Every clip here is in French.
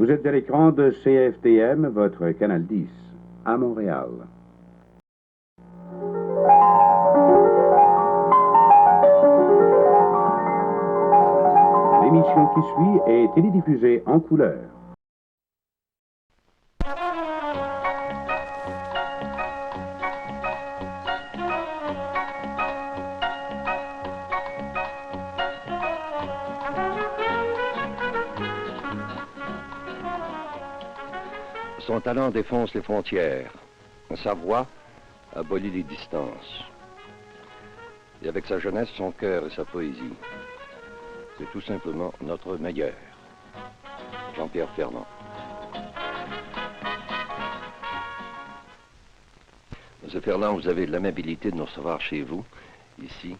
Vous êtes à l'écran de CFTM, votre canal 10, à Montréal. L'émission qui suit est télédiffusée en couleur. Son talent défonce les frontières. Sa voix abolit les distances. Et avec sa jeunesse, son cœur et sa poésie, c'est tout simplement notre meilleur. Jean-Pierre Ferland. Monsieur Ferland, vous avez l'amabilité de nous recevoir chez vous, ici,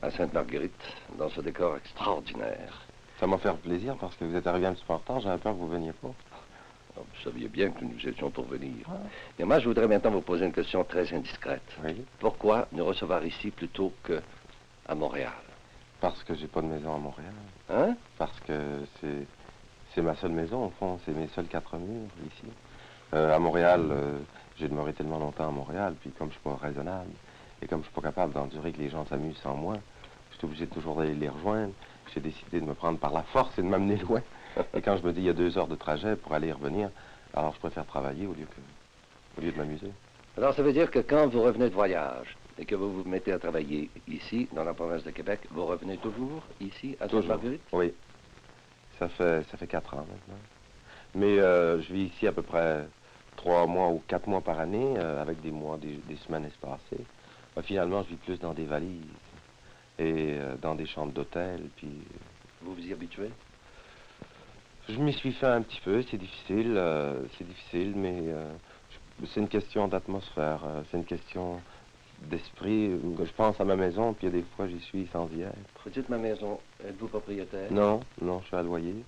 à Sainte-Marguerite, dans ce décor extraordinaire. Ça m'a fait plaisir parce que vous êtes arrivé un petit peu en retard, j'avais peur que vous ne veniez pas. Alors, vous saviez bien que nous étions pour venir. Et moi, je voudrais maintenant vous poser une question très indiscrète. Oui. Pourquoi nous recevoir ici plutôt qu'à Montréal? Parce que j'ai pas de maison à Montréal. Hein? Parce que c'est ma seule maison, au fond, c'est mes seuls 4 murs, ici. À Montréal, j'ai demeuré tellement longtemps à Montréal, puis comme je suis pas raisonnable, et comme je suis pas capable d'endurer que les gens s'amusent sans moi, je suis obligé toujours d'aller les rejoindre. J'ai décidé de me prendre par la force et de m'amener loin. Et quand je me dis il y a 2 heures de trajet pour aller et revenir, alors je préfère travailler au lieu de m'amuser. Alors, ça veut dire que quand vous revenez de voyage et que vous vous mettez à travailler ici, dans la province de Québec, vous revenez toujours ici, à Sainte-Marguerite? Oui. Ça fait 4 ans maintenant. Mais je vis ici à peu près 3 mois ou 4 mois par année, avec des mois, des semaines espacées. Finalement, je vis plus dans des valises et dans des chambres d'hôtel, puis... Vous vous y habituez? Je m'y suis fait un petit peu, c'est difficile, mais c'est une question d'atmosphère, c'est une question d'esprit. Je pense à ma maison, puis il y a des fois j'y suis sans y être. Vous dites ma maison, êtes-vous propriétaire? Non, je suis à loyer.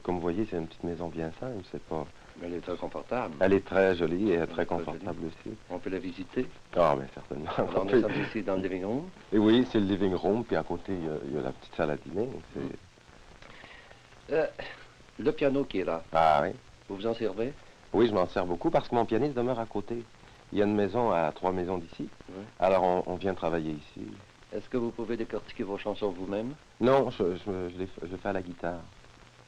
Comme vous voyez, c'est une petite maison bien simple, c'est pas... Elle est très confortable. Elle est très jolie et très confortable aussi. On peut la visiter? Ah, mais certainement. Alors, nous sommes ici dans le living room. Et oui, c'est le living room, puis à côté, il y a la petite salle à dîner. Le piano qui est là, Ah oui? vous vous en servez? Oui, je m'en sers beaucoup parce que mon pianiste demeure à côté. Il y a une maison à 3 maisons d'ici. Oui. Alors, on vient travailler ici. Est-ce que vous pouvez décortiquer vos chansons vous-même? Non, je le fais à la guitare.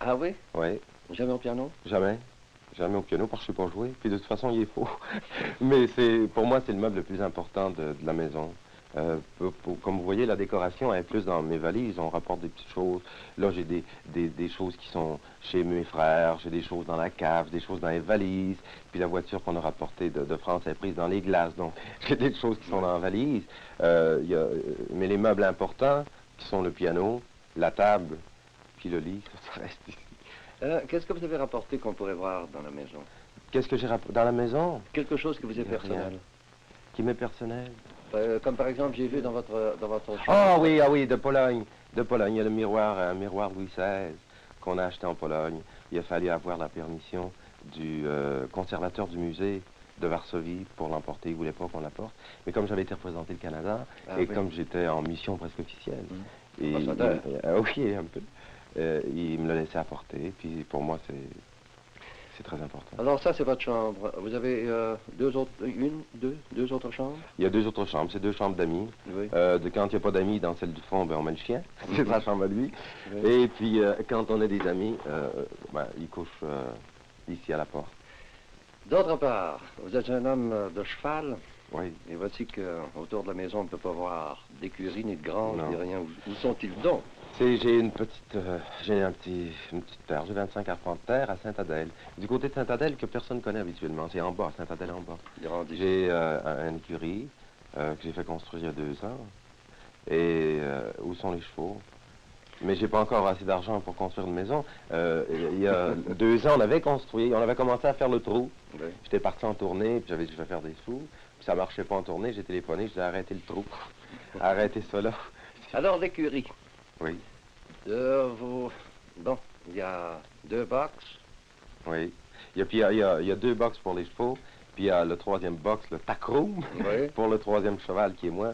Ah oui? Oui. Jamais au piano? Jamais. Jamais au piano parce que je ne sais pas jouer. Puis de toute façon, il est faux. Mais pour moi, c'est le meuble le plus important de la maison. Comme vous voyez, la décoration est plus dans mes valises. On rapporte des petites choses. Là, j'ai des choses qui sont chez mes frères. J'ai des choses dans la cave, des choses dans les valises. Puis la voiture qu'on a rapportée de France est prise dans les glaces. Donc, j'ai des choses qui sont dans la valise. Mais les meubles importants, qui sont le piano, la table, puis le lit, ça reste ici. Qu'est-ce que vous avez rapporté qu'on pourrait voir dans la maison? Qu'est-ce que j'ai rapporté dans la maison? Quelque chose qui vous est personnel. Rien. Qui m'est personnel? Comme par exemple, j'ai vu dans votre chambre. Ah oui, de Pologne. De Pologne, il y a un miroir Louis XVI qu'on a acheté en Pologne. Il a fallu avoir la permission du conservateur du musée de Varsovie pour l'emporter. Il ne voulait pas qu'on l'apporte. Mais comme j'avais été représenté le Canada, et oui. Comme j'étais en mission presque officielle, et Ambassadeur. oui, un peu. Il me l'a laissé apporter, puis pour moi, c'est très important. Alors ça, c'est votre chambre. Vous avez deux autres chambres? Il y a 2 autres chambres, c'est 2 chambres d'amis. Oui. Quand il n'y a pas d'amis, dans celle du fond, ben, on met le chien, c'est sa chambre à lui. Oui. Et puis, quand on a des amis, il couche ici à la porte. D'autre part, vous êtes un homme de cheval. Oui. Et voici qu'autour de la maison, on ne peut pas voir d'écurie, ni de grange, Non. ni rien. Où sont-ils donc? J'ai une petite terre, j'ai 25 arpents de terre à Sainte-Adèle. Du côté de Sainte-Adèle que personne ne connaît habituellement, c'est en bas, Sainte-Adèle en bas. J'ai une écurie que j'ai fait construire il y a 2 ans. Et où sont les chevaux? Mais j'ai pas encore assez d'argent pour construire une maison. Il y a 2 ans, on avait commencé à faire le trou. Oui. J'étais parti en tournée, puis j'avais dit je vais faire des sous. Puis ça marchait pas en tournée, j'ai téléphoné, je dis arrêtez le trou. Arrêtez cela. Alors, l'écurie. Oui. Bon, il y a 2 box. Oui. Il y a 2 box pour les chevaux, puis il y a le 3e box, le tack room, Oui. pour le 3e cheval qui est moi.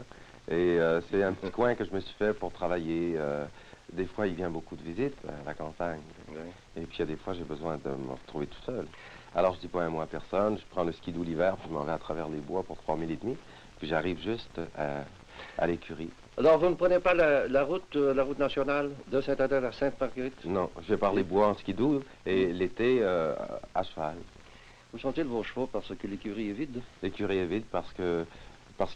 Et c'est un petit coin que je me suis fait pour travailler des fois, il vient beaucoup de visites à la campagne. Oui. Et puis, il y a des fois, j'ai besoin de me retrouver tout seul. Alors, je dis pas un mot à personne. Je prends le skidoo l'hiver, puis je m'en vais à travers les bois pour 3 000 et demi. Puis, j'arrive juste à l'écurie. Alors, vous ne prenez pas la route nationale de Sainte-Adèle à Sainte-Marguerite? Non, je vais par les bois en skidoo et l'été à cheval. Où sont-ils vos chevaux parce que l'écurie est vide? L'écurie est vide parce qu'il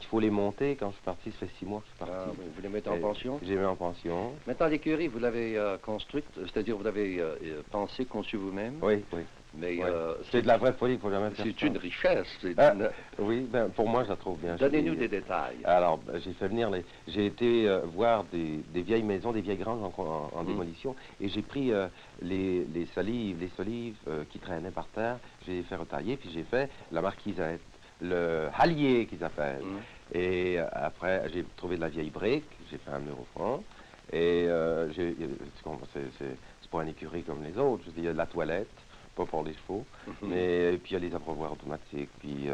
faut les monter. Quand je suis parti, ça fait 6 mois que je suis parti. Ah, oui, vous les mettez en pension? J'ai mis en pension. Maintenant, l'écurie, vous l'avez construite, c'est-à-dire vous l'avez pensée, conçue vous-même? Oui, oui. Mais Ouais. C'est de la vraie folie, il faut jamais faire c'est ça. une richesse. Ah, oui, ben, pour moi, je la trouve bien. Donnez-nous des détails. Alors, ben, j'ai fait venir j'ai été voir des vieilles maisons, des vieilles granges en démolition, et j'ai pris les solives qui traînaient par terre, j'ai fait retailler, puis j'ai fait la marquisette, le hallier qu'ils appellent. Et après, j'ai trouvé de la vieille brique, j'ai fait 1 euro franc, et c'est pas une écurie comme les autres, je veux dire, il y a de la toilette, pas pour les chevaux, mais puis il y a les abreuvoirs automatiques. Puis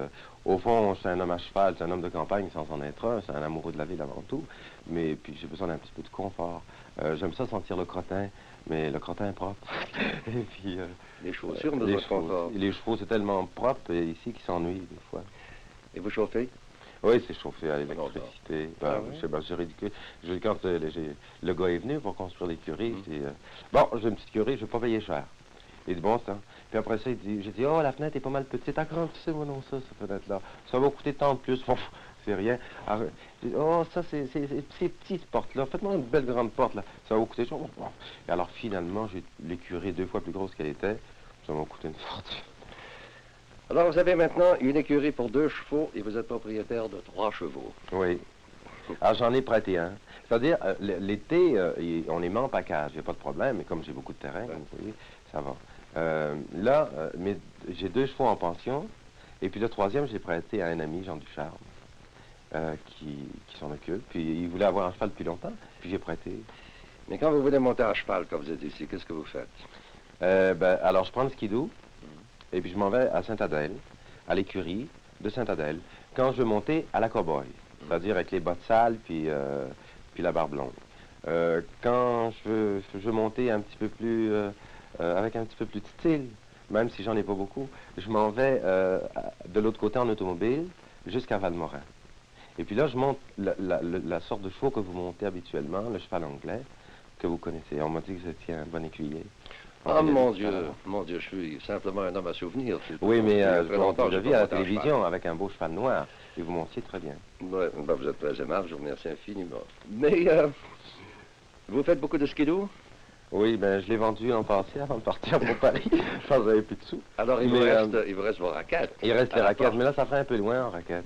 au fond, c'est un homme à cheval, c'est un homme de campagne sans en être un, c'est un amoureux de la ville avant tout. Mais puis j'ai besoin d'un petit peu de confort. J'aime ça sentir le crottin, mais le crottin est propre. Et puis les chaussures ont besoin de confort. Les chevaux, c'est tellement propre ici qu'ils s'ennuient des fois. Et vous chauffez? Oui, c'est chauffé à l'électricité. Ah oui? Je sais pas, c'est ridicule. Quand le gars est venu pour construire l'écurie, bon, j'ai une petite écurie, je vais pas payer cher. Il dit, bon sang. Puis après ça, j'ai dit, oh, la fenêtre est pas mal petite. Agrandissez-moi non ça, cette fenêtre-là. Ça va coûter tant de plus. Bon, c'est rien. Alors, j'ai dit, oh, ça, c'est petites portes-là. Faites-moi une belle grande porte, là. Ça va vous coûter cher. Et alors, finalement, j'ai l'écurie 2 fois plus grosse qu'elle était. Ça m'a coûté une fortune. Alors, vous avez maintenant une écurie pour 2 chevaux et vous êtes propriétaire de 3 chevaux. Oui. Alors, j'en ai prêté un. C'est-à-dire, l'été, on les met en package. Il n'y a pas de problème. Mais comme j'ai beaucoup de terrain, vous voyez, ça va. Là, j'ai 2 chevaux en pension, et puis le 3e, j'ai prêté à un ami, Jean Ducharme, qui s'en occupe. Puis il voulait avoir un cheval depuis longtemps, puis j'ai prêté. Mais quand vous voulez monter à cheval, quand vous êtes ici, qu'est-ce que vous faites? Alors, je prends le skidoo, et puis je m'en vais à Sainte-Adèle, à l'écurie de Sainte-Adèle, quand je veux monter à la cow-boy, c'est-à-dire avec les bottes sales, puis la barbe longue. Quand je veux monter un petit peu plus... avec un petit peu plus de style, même si j'en ai pas beaucoup, je m'en vais de l'autre côté en automobile jusqu'à Valmorin. Et puis là, je monte la sorte de chevaux que vous montez habituellement, le cheval anglais, que vous connaissez. On m'a dit que vous étiez un bon écuyer. Ah, mon Dieu, je suis simplement un homme à souvenir. Oui, mais je longtemps, vous ai vu à la télévision avec un beau cheval noir, et vous montiez très bien. Ouais, ben, vous êtes très aimable, je vous remercie infiniment. Mais, vous faites beaucoup de skidoo? Oui, ben je l'ai vendu l'an passé avant de partir pour Paris. Je pense que j'avais plus de sous. Alors, il vous reste vos raquettes. Il reste les raquettes, mais là, ça fait un peu loin en raquettes.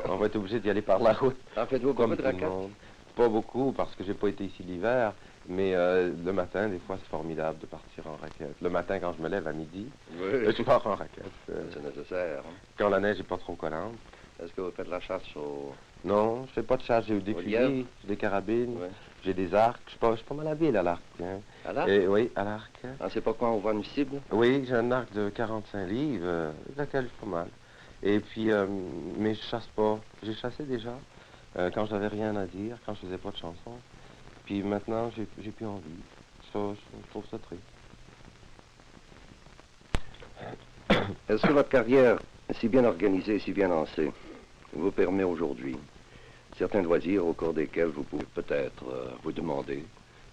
On va être obligé d'y aller par la route. En faites-vous beaucoup de raquettes? Pas beaucoup, parce que j'ai pas été ici l'hiver, mais le matin, des fois, c'est formidable de partir en raquette. Le matin, quand je me lève à midi, je pars en raquette. C'est nécessaire. Quand la neige n'est pas trop collante. Est-ce que vous faites la chasse au... Non, je fais pas de chasse. J'ai eu des fusils, des carabines, j'ai des arcs. Je suis pas mal habile à l'arc. Hein. À l'arc? Oui, à l'arc. Ah, c'est pas quoi, on voit une cible? Oui, j'ai un arc de 45 livres, lequel je suis pas mal. Et puis, mais je chasse pas. J'ai chassé déjà, quand j'avais rien à dire, quand je faisais pas de chansons. Puis maintenant, j'ai plus envie. Je trouve ça triste. Est-ce que votre carrière, si bien organisée, si bien lancée, vous permet aujourd'hui certains loisirs au cours desquels vous pouvez peut-être vous demander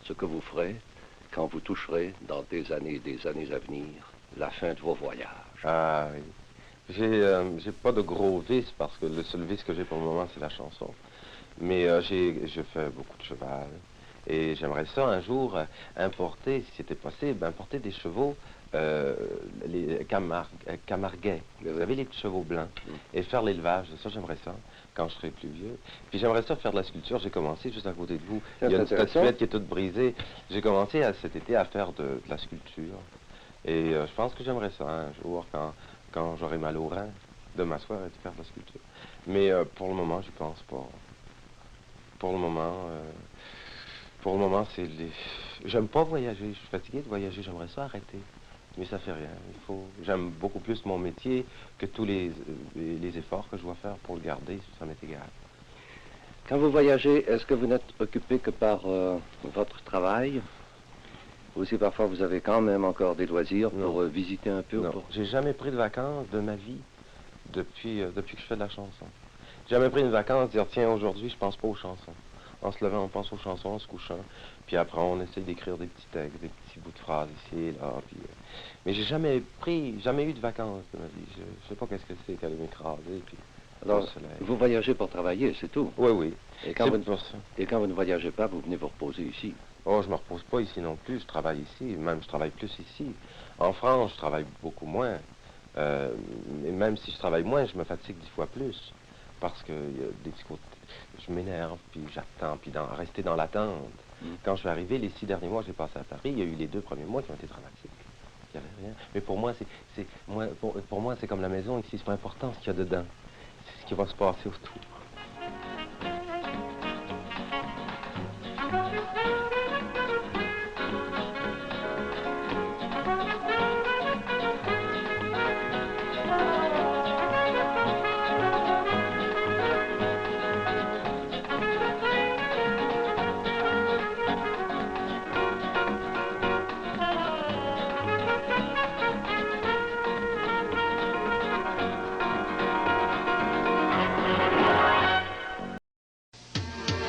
ce que vous ferez quand vous toucherez dans des années à venir la fin de vos voyages? Ah oui. J'ai pas de gros vices parce que le seul vice que j'ai pour le moment c'est la chanson. Mais je fais beaucoup de cheval. Et j'aimerais ça un jour importer, si c'était possible, importer des chevaux, les camarguais. Vous savez, les petits chevaux blancs. Et faire l'élevage. Ça, j'aimerais ça quand je serai plus vieux. Puis j'aimerais ça faire de la sculpture. J'ai commencé juste à côté de vous. Il y a une statuette qui est toute brisée. J'ai commencé cet été à faire de la sculpture. Et je pense que j'aimerais ça un jour, quand j'aurai mal au rein, de m'asseoir et de faire de la sculpture. Mais pour le moment, je pense pas. Pour le moment, c'est les... J'aime pas voyager. Je suis fatigué de voyager. J'aimerais ça arrêter. Mais ça fait rien. J'aime beaucoup plus mon métier que tous les efforts que je dois faire pour le garder. Ça m'est égal. Quand vous voyagez, est-ce que vous n'êtes occupé que par votre travail? Ou si parfois vous avez quand même encore des loisirs pour visiter un peu? Non, j'ai jamais pris de vacances de ma vie depuis que je fais de la chanson. J'ai jamais pris une vacance, dire tiens, aujourd'hui, je pense pas aux chansons. En se levant, on pense aux chansons, en se couchant. Puis après, on essaie d'écrire des petits textes, des petits bouts de phrases ici et là. Puis, mais j'ai jamais eu de vacances de ma vie. Je sais pas qu'est-ce que c'est qu'aller m'écraser. Puis, alors, vous voyagez pour travailler, c'est tout? Oui, oui. Et quand vous ne voyagez pas, vous venez vous reposer ici? Oh, je me repose pas ici non plus. Je travaille ici. Même, je travaille plus ici. En France, je travaille beaucoup moins. Et même si je travaille moins, je me fatigue 10 fois plus. Parce que y a des petits côtés, je m'énerve, puis j'attends, puis rester dans l'attente. Quand je suis arrivé, les 6 derniers mois que j'ai passé à Paris, il y a eu les 2 premiers mois qui ont été dramatiques. Il n'y avait rien. Mais pour moi, pour moi, c'est comme la maison ici. C'est pas important ce qu'il y a dedans. C'est ce qui va se passer autour.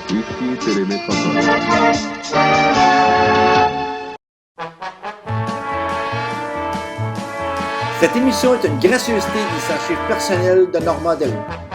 Ici, c'est les métropoles. Cette émission est une gracieuseté des archives personnelles de Normand Delhomme.